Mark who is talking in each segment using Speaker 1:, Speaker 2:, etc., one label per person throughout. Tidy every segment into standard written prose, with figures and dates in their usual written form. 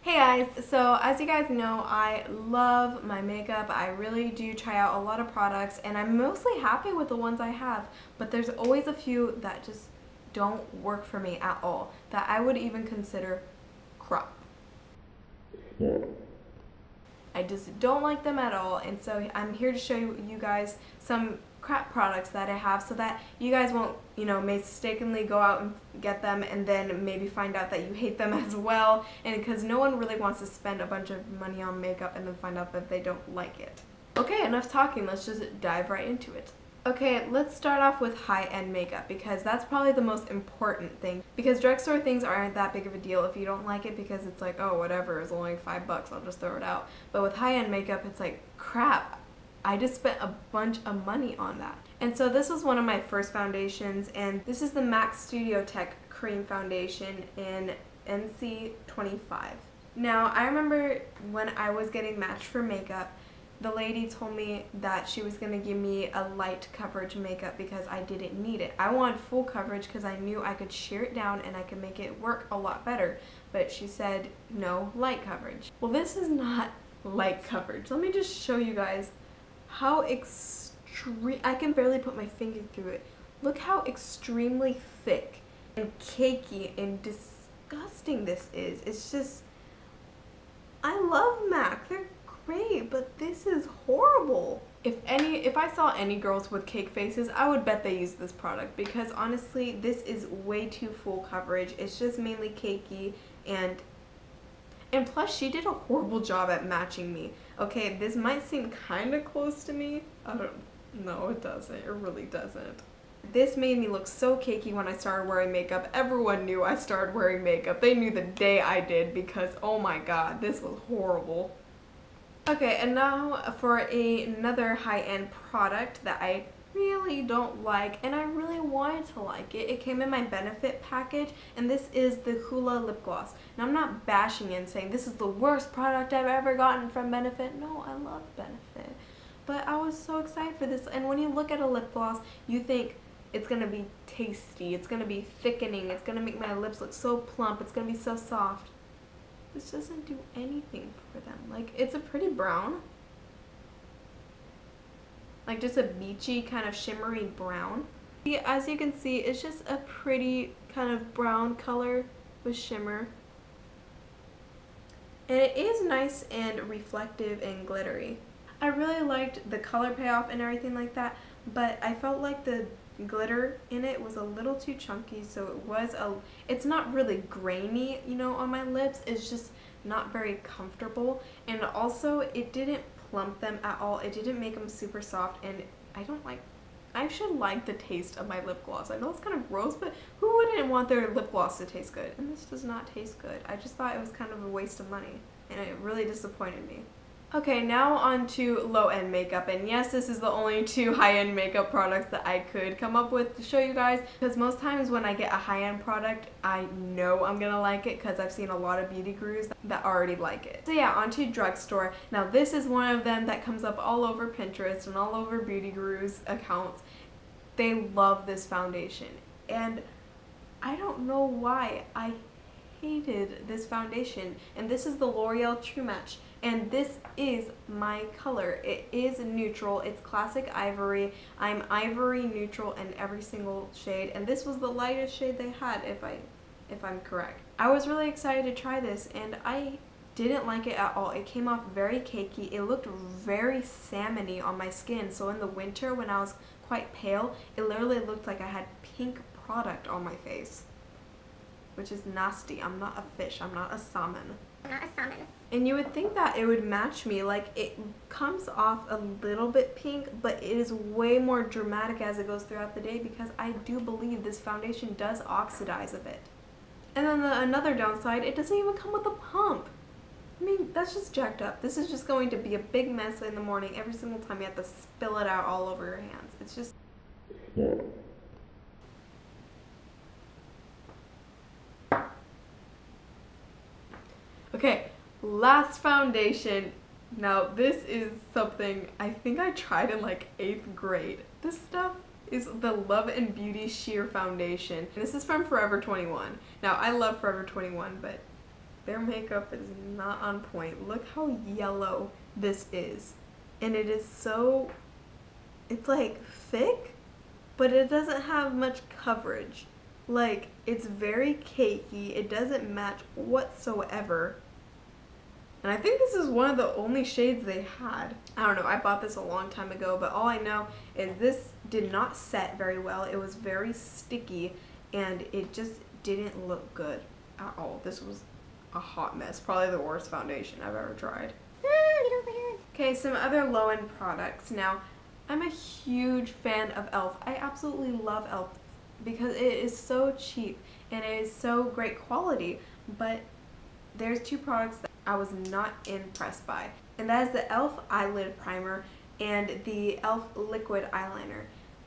Speaker 1: Hey guys, so as you guys know, I love my makeup. I really do try out a lot of products and I'm mostly happy with the ones I have, but there's always a few that just don't work for me at all, that I would even consider crap. I just don't like them at all, and so I'm here to show you guys some crap products that I have so that you guys won't, mistakenly go out and get them and then maybe find out that you hate them as well, and because no one really wants to spend a bunch of money on makeup and then find out that they don't like it. Okay, enough talking, let's just dive right into it. Okay, let's start off with high-end makeup because that's probably the most important thing, because drugstore things aren't that big of a deal if you don't like it because it's like, oh, whatever, it's only $5, I'll just throw it out. But with high-end makeup, it's like, crap, I just spent a bunch of money on that. And so this was one of my first foundations, and this is the MAC Studio Tech Cream Foundation in NC25. Now, I remember when I was getting matched for makeup, the lady told me that she was going to give me a light coverage makeup because I didn't need it. I wanted full coverage because I knew I could sheer it down and I could make it work a lot better. But she said, no, light coverage. Well, this is not light coverage. Let me just show you guys how extreme, I can barely put my finger through it. Look how extremely thick and cakey and disgusting this is. It's just, I love MAC. They're great, but this is horrible. If I saw any girls with cake faces, I would bet they use this product because honestly, this is way too full coverage. It's just mainly cakey and plus she did a horrible job at matching me. Okay, this might seem kind of close to me. No, it doesn't. It really doesn't. This made me look so cakey when I started wearing makeup. Everyone knew I started wearing makeup. They knew the day I did because, oh my god, this was horrible. Okay, and now for another high-end product that I really don't like, and I really wanted to like it. It came in my Benefit package, and this is the Hoola Lip Gloss. Now, I'm not bashing it and saying this is the worst product I've ever gotten from Benefit. No, I love Benefit. But I was so excited for this, and when you look at a lip gloss, you think it's going to be tasty, it's going to be thickening, it's going to make my lips look so plump, it's going to be so soft. This doesn't do anything for them. Like, it's a pretty brown. Like, just a beachy kind of shimmery brown. As you can see, it's just a pretty kind of brown color with shimmer. And it is nice and reflective and glittery. I really liked the color payoff and everything like that, but I felt like the glitter in it was a little too chunky, so it's not really grainy, on my lips. It's just not very comfortable, and also it didn't plump them at all. It didn't make them super soft, and I should like the taste of my lip gloss. I know it's kind of gross, but who wouldn't want their lip gloss to taste good? And this does not taste good. I just thought it was kind of a waste of money, and it really disappointed me. Okay, now on to low-end makeup, and yes, this is the only two high-end makeup products that I could come up with to show you guys, because most times when I get a high-end product, I know I'm gonna like it because I've seen a lot of beauty gurus that already like it. So yeah, on to Drugstore. Now this is one of them that comes up all over Pinterest and all over beauty gurus accounts. They love this foundation, and I don't know why. I hated this foundation, and this is the Loreal True Match. And this is my color. It is neutral. It's classic ivory. I'm ivory neutral in every single shade, and this was the lightest shade they had, if I'm correct. I was really excited to try this, and I didn't like it at all. It came off very cakey. It looked very salmony on my skin, so in the winter when I was quite pale, it literally looked like I had pink product on my face, which is nasty. I'm not a fish. I'm not a salmon. And you would think that it would match me. Like, it comes off a little bit pink, but it is way more dramatic as it goes throughout the day because I do believe this foundation does oxidize a bit. And then another downside, it doesn't even come with a pump. I mean, that's just jacked up. This is just going to be a big mess in the morning every single time you have to spill it out all over your hands. It's just... Okay, last foundation. Now this is something I think I tried in like 8th grade. This stuff is the Love and Beauty Sheer Foundation. And this is from Forever 21. Now I love Forever 21, but their makeup is not on point. Look how yellow this is. And it is so, it's like thick, but it doesn't have much coverage. Like, it's very cakey. It doesn't match whatsoever. And I think this is one of the only shades they had. I don't know, I bought this a long time ago, but all I know is this did not set very well. It was very sticky, and it just didn't look good at all. This was a hot mess. Probably the worst foundation I've ever tried. Okay, some other low-end products. Now, I'm a huge fan of e.l.f. I absolutely love e.l.f. because it is so cheap and it is so great quality, but there's two products that I was not impressed by, and that is the e.l.f. Eyelid Primer and the e.l.f. Liquid Eyeliner.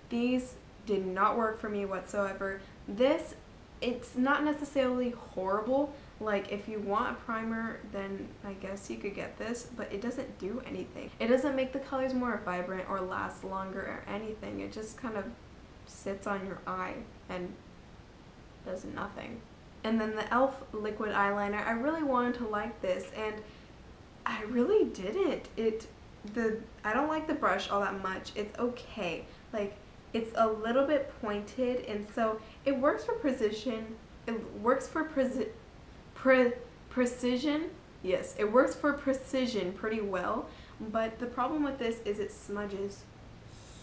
Speaker 1: These did not work for me whatsoever. This, it's not necessarily horrible. Like, if you want a primer, then I guess you could get this, but it doesn't do anything. It doesn't make the colors more vibrant or last longer or anything. It just kind of sits on your eye and does nothing. And then the e.l.f. Liquid Eyeliner, I really wanted to like this, and I really didn't. I don't like the brush all that much. It's okay. Like, it's a little bit pointed, and so it works for precision. It works for precision. Yes, it works for precision pretty well, but the problem with this is it smudges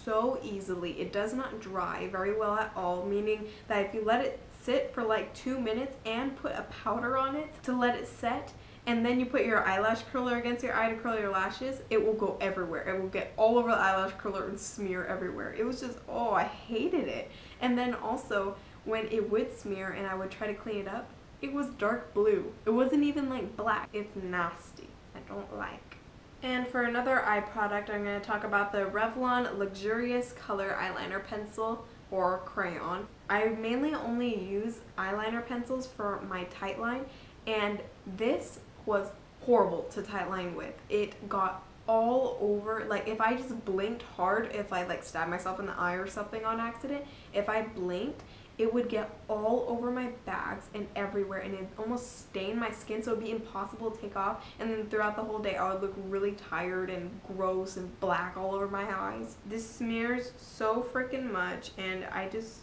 Speaker 1: so easily. It does not dry very well at all, meaning that if you let it sit for like 2 minutes and put a powder on it to let it set, and then you put your eyelash curler against your eye to curl your lashes, it will go everywhere. It will get all over the eyelash curler and smear everywhere. It was just, oh, I hated it. And then also, when it would smear and I would try to clean it up, it was dark blue. It wasn't even like black. It's nasty. I don't like. And for another eye product, I'm going to talk about the Revlon Luxurious Color Eyeliner Pencil, or Crayon. I mainly only use eyeliner pencils for my tight line, and this was horrible to tight line with. It got all over, like if I just blinked hard, if I like stabbed myself in the eye or something on accident, if I blinked, it would get all over my bags and everywhere, and it almost stained my skin, so it would be impossible to take off. And then throughout the whole day I would look really tired and gross and black all over my eyes. This smears so freaking much, and I just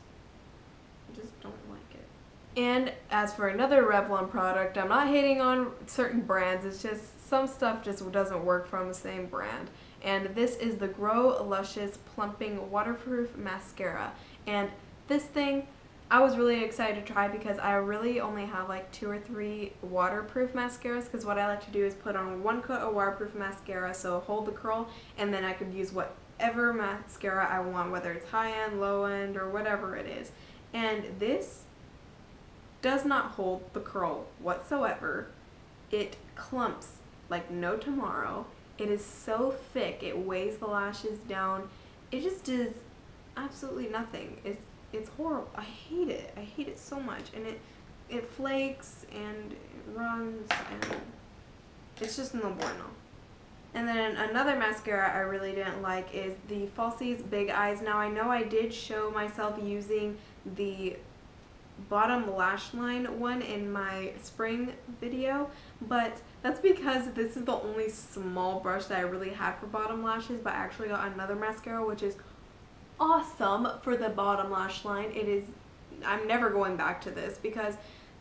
Speaker 1: don't like it. And as for another Revlon product, I'm not hating on certain brands, it's just some stuff just doesn't work from the same brand. And this is the Grow Luscious Plumping Waterproof Mascara. And this thing, I was really excited to try because I really only have like 2 or 3 waterproof mascaras, because what I like to do is put on 1 coat of waterproof mascara, so hold the curl, and then I could use whatever mascara I want, whether it's high-end, low-end, or whatever it is. And this does not hold the curl whatsoever. It clumps like no tomorrow. It is so thick, it weighs the lashes down. It just does absolutely nothing. It's horrible. I hate it. I hate it so much. And it flakes and it runs, and it's just no bueno. And then another mascara I really didn't like is the Falsies Big Eyes. Now I know I did show myself using the bottom lash line one in my spring video, but that's because this is the only small brush that I really had for bottom lashes, but I actually got another mascara which is awesome for the bottom lash line. It is, I'm never going back to this because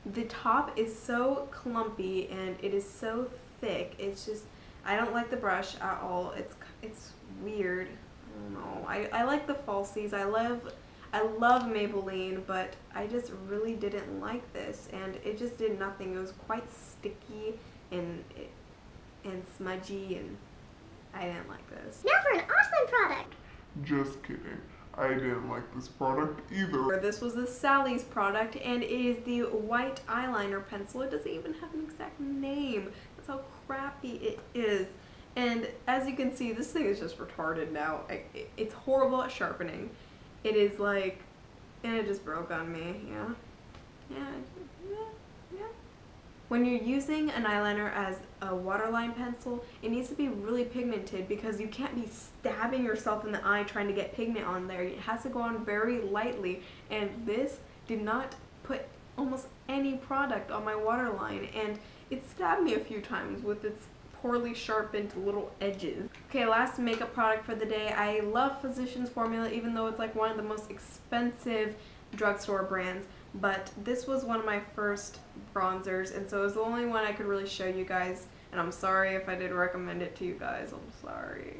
Speaker 1: the top is so clumpy and it is so thick. It's just, I don't like the brush at all. It's weird. I don't know. I like the Falsies. I love Maybelline, but I just really didn't like this, and it just did nothing. It was quite sticky and smudgy, and I didn't like this.
Speaker 2: Now for an awesome product.
Speaker 3: Just kidding. I didn't like this product either.
Speaker 1: This was the Sally's product, and it is the white eyeliner pencil. It doesn't even have an exact name. That's how crappy it is. And as you can see, this thing is just retarded now. It's horrible at sharpening. It is like, and it just broke on me, yeah. When you're using an eyeliner as a waterline pencil, it needs to be really pigmented because you can't be stabbing yourself in the eye trying to get pigment on there. It has to go on very lightly, and this did not put almost any product on my waterline, and it stabbed me a few times with its poorly sharpened little edges. Okay, last makeup product for the day. I love Physicians Formula, even though it's like one of the most expensive drugstore brands, but this was one of my first bronzers, and so it was the only one I could really show you guys, and I'm sorry if I did recommend it to you guys. I'm sorry.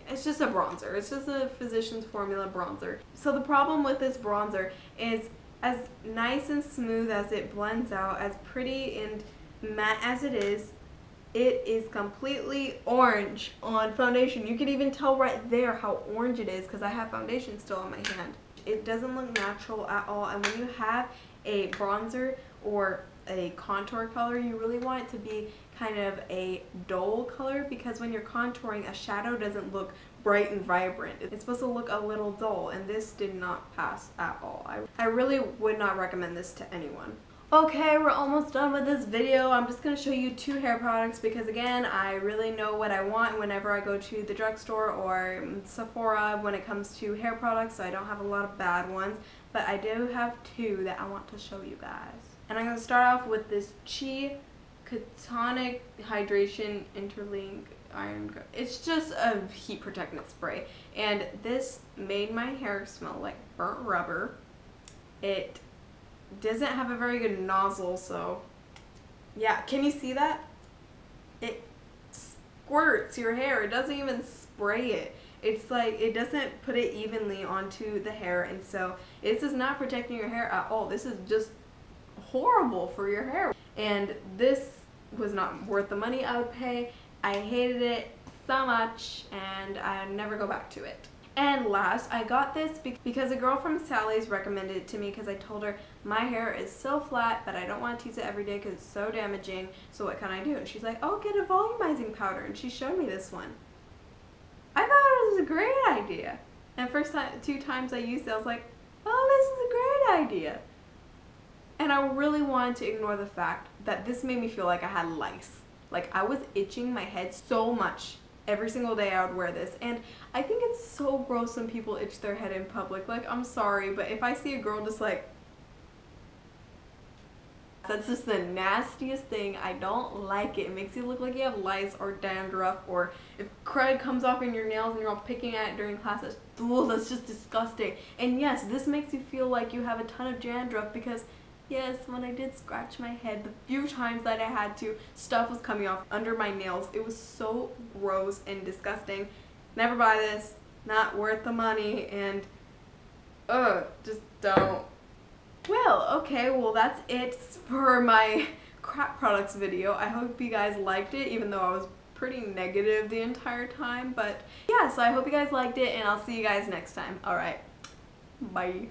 Speaker 1: It's just a bronzer. It's just a Physicians Formula bronzer. So the problem with this bronzer is, as nice and smooth as it blends out, as pretty and matte as it is completely orange on foundation. You can even tell right there how orange it is because I have foundation still on my hand. It doesn't look natural at all, and when you have a bronzer or a contour color, you really want it to be kind of a dull color, because when you're contouring, a shadow doesn't look bright and vibrant. It's supposed to look a little dull, and this did not pass at all. I really would not recommend this to anyone. Okay, we're almost done with this video. I'm just going to show you 2 hair products because, again, I really know what I want whenever I go to the drugstore or Sephora when it comes to hair products, so I don't have a lot of bad ones, but I do have 2 that I want to show you guys. And I'm going to start off with this Chi Ketonic Hydration Interlink Iron. It's just a heat protectant spray, and this made my hair smell like burnt rubber. It doesn't have a very good nozzle, so yeah, can you see that? It squirts your hair. It doesn't even spray it. It's like it doesn't put it evenly onto the hair, and so this is not protecting your hair at all. This is just horrible for your hair, and this was not worth the money I would pay. I hated it so much, and I'd never go back to it. And last, I got this because a girl from Sally's recommended it to me, because I told her my hair is so flat, but I don't want to use it every day because it's so damaging, so what can I do? And she's like, oh, get a volumizing powder, and she showed me this one. I thought it was a great idea. And first 2 times I used it, I was like, oh, this is a great idea. And I really wanted to ignore the fact that this made me feel like I had lice. Like, I was itching my head so much. Every single day I would wear this, and I think it's so gross when people itch their head in public. Like, I'm sorry, but if I see a girl just like, that's just the nastiest thing. I don't like it. It makes you look like you have lice or dandruff, or if crud comes off in your nails and you're all picking at it during class, that's just disgusting. And yes, this makes you feel like you have a ton of dandruff, because yes, when I did scratch my head, the few times that I had to, stuff was coming off under my nails. It was so gross and disgusting. Never buy this. Not worth the money, and just don't. Well, okay, well that's it for my crap products video. I hope you guys liked it, even though I was pretty negative the entire time. But yeah, so I hope you guys liked it, and I'll see you guys next time. Alright, bye.